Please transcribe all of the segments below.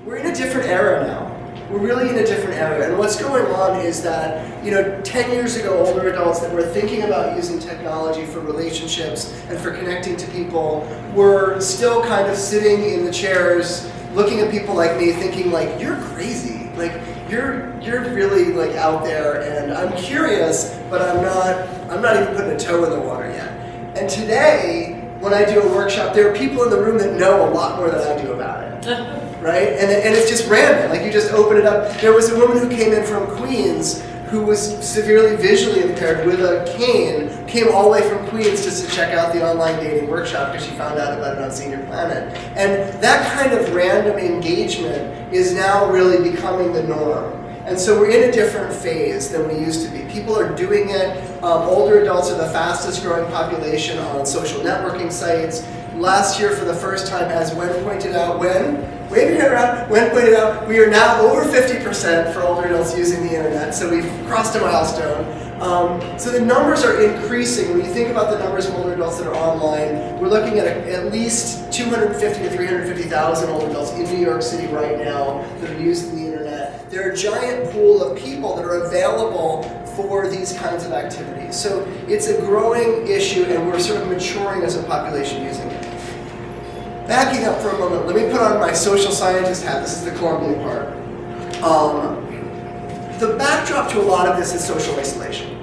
we're in a different era now. We're really in a different era, and what's going on is that, 10 years ago, older adults that were thinking about using technology for relationships and for connecting to people were still kind of sitting in the chairs, looking at people like me, thinking like, you're crazy, like you're really like out there, and I'm curious, but I'm not even putting a toe in the water yet. And today, when I do a workshop, there are people in the room that know a lot more than I do about it. Right? And it's just random, like you just open it up. There was a woman who came in from Queens who was severely visually impaired with a cane, came all the way from Queens just to check out the online dating workshop because she found out about it on Senior Planet. And that kind of random engagement is now really becoming the norm. And so we're in a different phase than we used to be. People are doing it. Older adults are the fastest growing population on social networking sites. Last year, for the first time, as Wen pointed out, wave your hand around, Wen pointed out, we are now over 50% for older adults using the internet, so we've crossed a milestone. So the numbers are increasing. When you think about the numbers of older adults that are online, we're looking at least 250 to 350,000 older adults in New York City right now that are using the internet. There are a giant pool of people that are available for these kinds of activities. So it's a growing issue, and we're sort of maturing as a population using it. Backing up for a moment, let me put on my social scientist hat. This is the Colombian part. The backdrop to a lot of this is social isolation.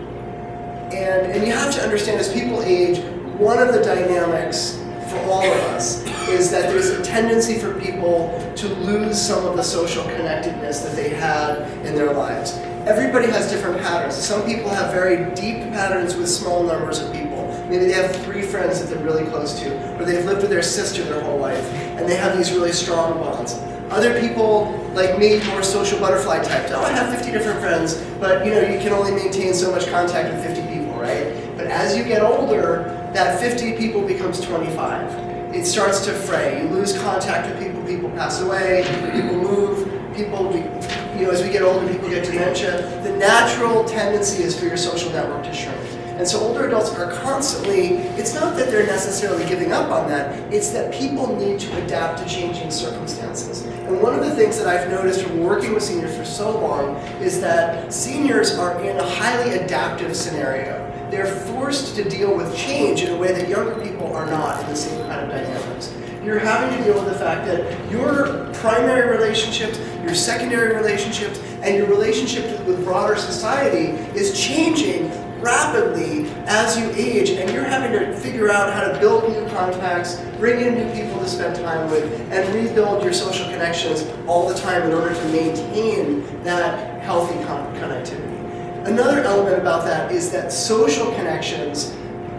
And you have to understand, as people age, one of the dynamics for all of us is that there's a tendency for people to lose some of the social connectedness that they had in their lives. Everybody has different patterns. Some people have very deep patterns with small numbers of people. Maybe they have 3 friends that they're really close to, or they've lived with their sister their whole life, and they have these really strong bonds. Other people, like me, more social butterfly types. Oh, I have 50 different friends, but you can only maintain so much contact with 50 people, right? But as you get older, that 50 people becomes 25. It starts to fray. You lose contact with people. People pass away. People move. As we get older, people get dementia. The natural tendency is for your social network to shrink. And so older adults are constantly, it's not that they're necessarily giving up on that, it's that people need to adapt to changing circumstances. And one of the things that I've noticed from working with seniors for so long is that seniors are in a highly adaptive scenario. They're forced to deal with change in a way that younger people are not in the same kind of dynamics. You're having to deal with the fact that your primary relationships, your secondary relationships, and your relationship with broader society is changing rapidly as you age, and you're having to figure out how to build new contacts, bring in new people to spend time with, and rebuild your social connections all the time in order to maintain that healthy connectivity. Another element about that is that social connections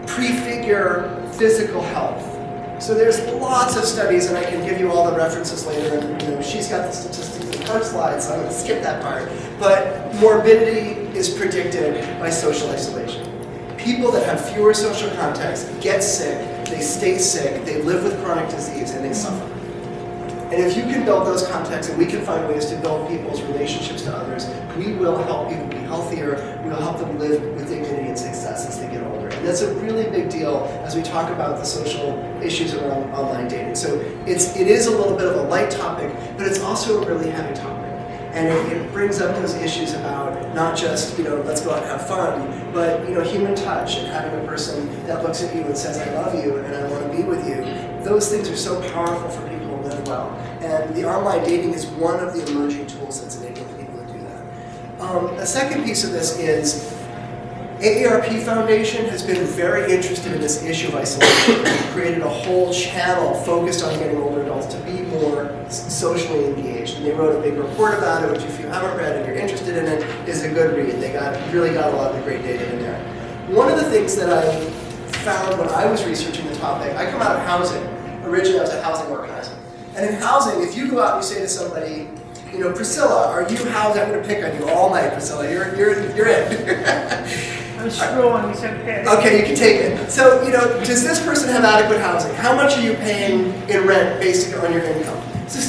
prefigure physical health. So there's lots of studies, and I can give you all the references later, and she's got the statistics in her slides, so I'm going to skip that part. But morbidity is predicted by social isolation. People that have fewer social contacts get sick, they stay sick, they live with chronic disease, and they suffer. And if you can build those contacts, and we can find ways to build people's relationships to others, we will help people be healthier, we will help them live with dignity and success as they get older. And that's a really big deal as we talk about the social issues around online dating. So it is a little bit of a light topic, but it's also a really heavy topic. And it brings up those issues about not just, let's go out and have fun, but, human touch and having a person that looks at you and says, I love you and I want to be with you. Those things are so powerful for people to live well. And the online dating is one of the emerging tools that's enabling people to do that. A second piece of this is AARP Foundation has been very interested in this issue of isolation. We've created a whole channel focused on getting older adults to be more socially engaged. And they wrote a big report about it, which if you haven't read and you're interested in it, is a good read. They really got a lot of great data in there. One of the things that I found when I was researching the topic, I come out of housing. Originally I was a housing organizer. And in housing, if you go out and you say to somebody, Priscilla, are you housed? I'm going to pick on you all night, Priscilla. You're in. I'm scrolling, it's okay. Okay, you can take it. So, does this person have adequate housing? How much are you paying in rent based on your income? It's a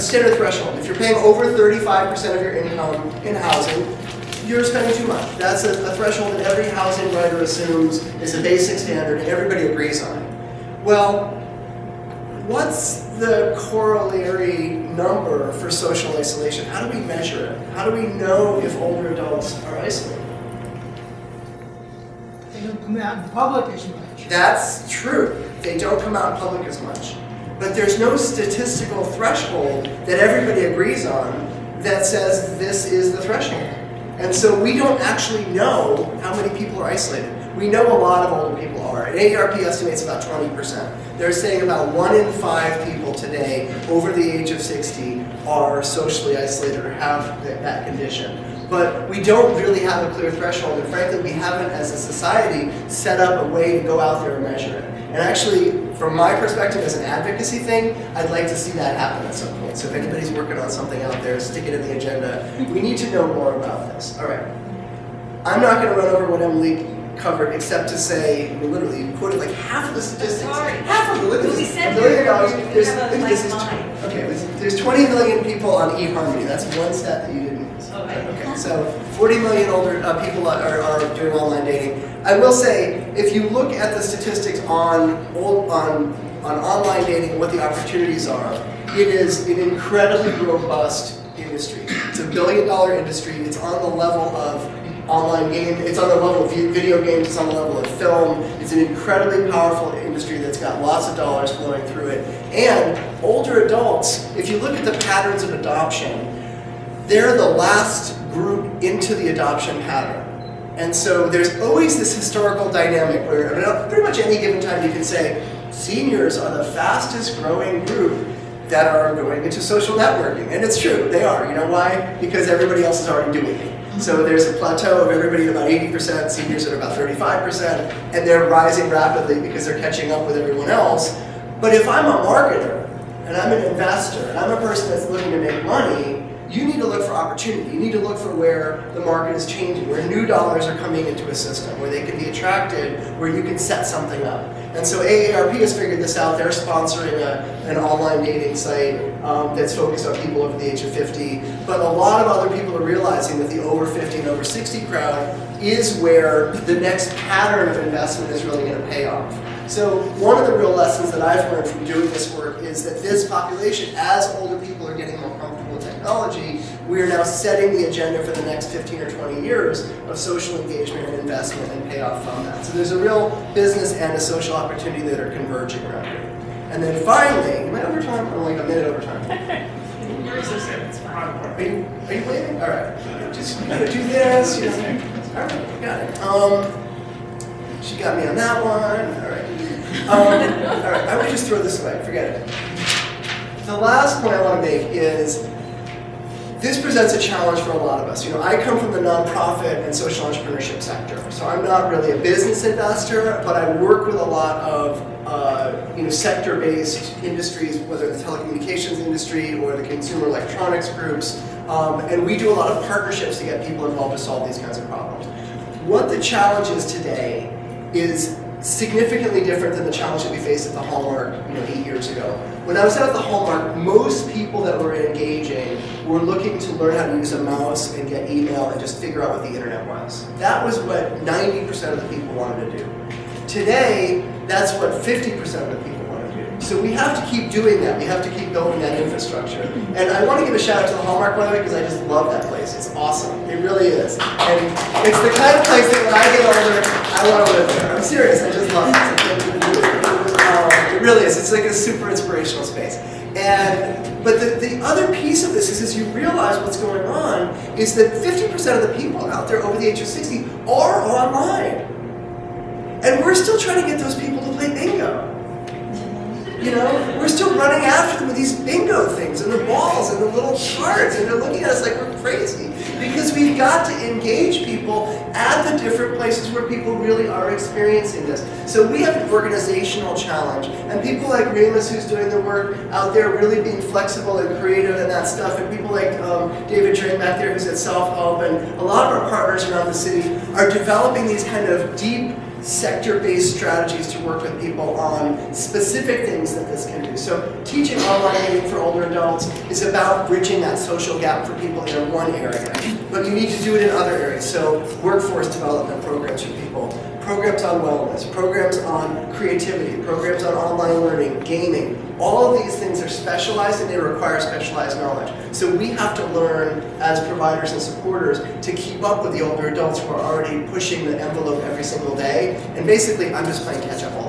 standard threshold. If you're paying over 35% of your income in housing, you're spending too much. That's a threshold that every housing writer assumes is a basic standard and everybody agrees on it. Well, what's the corollary number for social isolation? How do we measure it? How do we know if older adults are isolated? They don't come out in public as much. That's true. They don't come out in public as much. But there's no statistical threshold that everybody agrees on that says this is the threshold. And so we don't actually know how many people are isolated. We know a lot of older people are. And AARP estimates about 20%. They're saying about 1 in 5 people today over the age of 60 are socially isolated or have that condition. But we don't really have a clear threshold, and frankly, we haven't, as a society, set up a way to go out there and measure it. And actually, from my perspective as an advocacy thing, I'd like to see that happen at some point. So if anybody's working on something out there, stick it in the agenda. We need to know more about this. All right. I'm not going to run over what Emily covered, except to say, I mean, literally, you quoted like half of the statistics. Sorry. Half of the, look at this, $1 billion. There's 20 million people on eHarmony. That's one stat that you didn't use. Okay, so 40 million older people are doing online dating. I will say, if you look at the statistics on online dating and what the opportunities are, it is an incredibly robust industry. It's $1 billion industry. It's on the level of online game, it's on the level of video games, it's on the level of film. It's an incredibly powerful industry that's got lots of dollars flowing through it. And older adults, if you look at the patterns of adoption, they're the last group into the adoption pattern. And so there's always this historical dynamic where, I mean, pretty much any given time you can say, seniors are the fastest growing group that are going into social networking. And it's true, they are. You know why? Because everybody else is already doing it. So there's a plateau of everybody at about 80%, seniors at about 35%, and they're rising rapidly because they're catching up with everyone else. But if I'm a marketer, and I'm an investor, and I'm a person that's looking to make money, you need to look for opportunity. You need to look for where the market is changing, where new dollars are coming into a system, where they can be attracted, where you can set something up. And so AARP has figured this out. They're sponsoring an online dating site that's focused on people over the age of 50. But a lot of other people are realizing that the over 50 and over 60 crowd is where the next pattern of investment is really going to pay off. So one of the real lessons that I've learned from doing this work is that this population, as older people are getting more comfortable with technology, we are now setting the agenda for the next 15 or 20 years of social engagement and investment and payoff from that. So there's a real business and a social opportunity that are converging around here. And then finally, am I over time? I'm like a minute over time. Are you waiting? All right. Just you gotta do this. You know. All right, got it. She got me on that one. All right. All right. I would just throw this away. Forget it. The last point I want to make is this presents a challenge for a lot of us. You know, I come from the nonprofit and social entrepreneurship sector, so I'm not really a business investor, but I work with a lot of sector-based industries, whether the telecommunications industry or the consumer electronics groups, and we do a lot of partnerships to get people involved to solve these kinds of problems. What the challenge is today is significantly different than the challenge that we faced at the Hallmark 8 years ago. When I was out at the Hallmark, most people that were engaging were looking to learn how to use a mouse and get email and just figure out what the internet was. That was what 90% of the people wanted to do. Today, that's what 50% of the people want to do. So we have to keep doing that. We have to keep building that infrastructure. And I want to give a shout out to the Hallmark, by the way, because I just love that place. It's awesome. It really is. And it's the kind of place that when I get older, I want to live there. I'm serious. I just love it. It really is. It's like a super inspirational space. But the other piece of this is you realize what's going on is that 50% of the people out there over the age of 60 are online. And we're still trying to get those people to play bingo. You know, we're still running after them with these bingo things and the balls and the little cards, and they're looking at us like we're crazy. Because we've got to engage people at the different places where people really are experiencing this. So we have an organizational challenge, and people like Remus, who's doing the work out there, really being flexible and creative and that stuff, and people like David Drain back there, who's at Self-Help, and a lot of our partners around the city are developing these kind of deep sector-based strategies to work with people on specific things that this can do. So teaching online dating for older adults is about bridging that social gap for people in one area. But you need to do it in other areas. So workforce development programs for people, programs on wellness, programs on creativity, programs on online learning, gaming. All of these things are specialized and they require specialized knowledge. So we have to learn as providers and supporters to keep up with the older adults who are already pushing the envelope every single day. And basically, I'm just playing catch up all